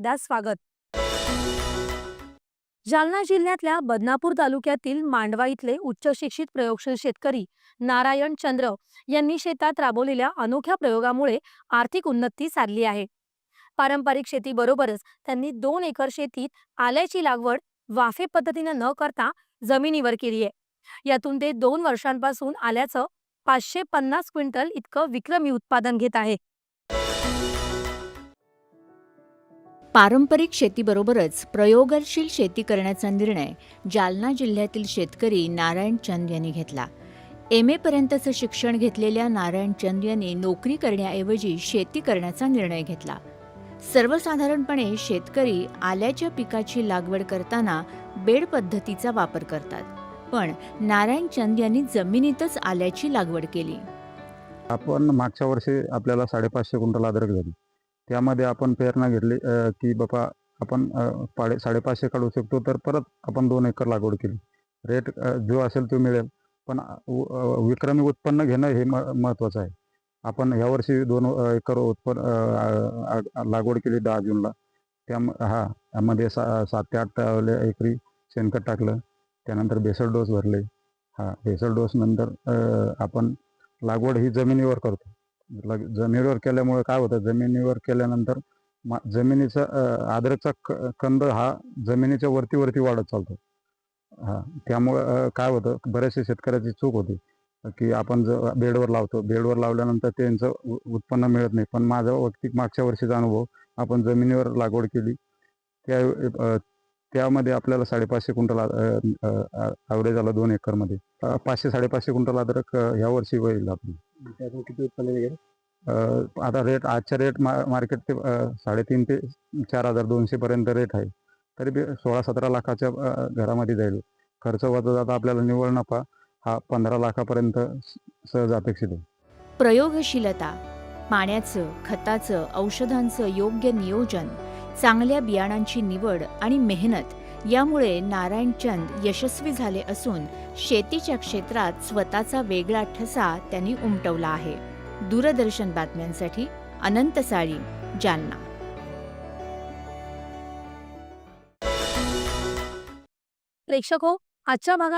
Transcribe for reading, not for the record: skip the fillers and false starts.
दा स्वागत. जालना जिल्ह्यातल्या बदनापूर तालुक्यातील मांडवा इथले उच्च शिक्षित प्रयोगशील शेतकरी नारायण चंद्र यांनी शेतात राबवलेल्या अनोख्या प्रयोगामुळे आर्थिक उन्नती साधली आहे. पारंपरिक शेतीबरोबरच त्यांनी 2 एकर शेतीत आल्याची लागवड वाफे पद्धतीने न करता जमिनीवर केली आहे. यातून ते 2 वर्षांपासून आल्याचं 550 क्विंटल इतकं विक्रमी उत्पादन घेत आहे. पारंपरिक शेतीबरोबरच प्रयोगशील शेती करण्याचा निर्णय जालना जिल्ह्यातील शेतकरी नारायण चंद यांनी घेतला. MA पर्यंतचं शिक्षण घेतलेल्या नारायण चंद यांनी नोकरी करण्याऐवजी शेती करण्याचा निर्णय घेतला. सर्वसाधारणपणे शेतकरी आल्याच्या पिकाची लागवड करताना बेड पद्धतीचा वापर करतात, पण नारायण चंद यांनी जमिनीतच आल्याची लागवड केली. आपण मागच्या वर्षी आपल्याला 550 क्विंटल अद्रक झाली. त्यामध्ये आपण प्रेरणा घेतली की बाबा आपण 550 काढू शकतो, तर परत आपण 2 एकर लागवड केली. रेट जो असेल तो मिळेल, पण विक्रमी उत्पन्न घेणं हे महत्त्वाचं आहे. आपण यावर्षी 2 एकर लागवड केली 10 जूनला. त्यामध्ये 7 ते 8 एकरी शेणखत टाकलं. त्यानंतर बेसल डोस भरले. बेसल डोस नंतर आपण लागवड ही जमिनीवर करतो. जमिनीवर केल्यामुळे काय होतं, जमिनीवर केल्यानंतर जमिनीचा अद्रकचा कंद हा जमिनीच्या वरती वाढत चालतो. त्यामुळं काय होतं, बऱ्याचशा शेतकऱ्याची चूक होती की आपण बेडवर लावतो. बेडवर लावल्यानंतर त्यांचं उत्पन्न मिळत नाही. पण माझा वैयक्तिक मागच्या वर्षीचा अनुभव, आपण जमिनीवर लागवड केली त्यामध्ये आपल्याला 550 क्विंटल ॲव्हरेज आला 2 एकरमध्ये. 500-550 क्विंटल अद्रक ह्या वर्षी होईल. आपण त्यातून किती उत्पन्न निघेल? आता रेट आजच्या रेट मार्केट ते 3,500 ते 4,200 पर्यंत रेट आहे. तरी 16-17 लाखाच्या घरामध्ये जाईल. खर्च वजा जाता आपल्याला निव्वळ नफा हा 15 लाखापर्यंत सहज अपेक्षित आहे. प्रयोगशीलता, पाण्याचं, खताचं, औषधांचं योग्य नियोजन, चांगल्या बियाणांची निवड आणि मेहनत यामुळे नारायण चंद यशस्वी झाले असून शेतीच्या क्षेत्रात स्वतःचा वेगळा ठसा त्यांनी उमटवला आहे. दूरदर्शन बातम्यांसाठी अनंत साळी, जालना. प्रेक्षक हो, आजच्या भागात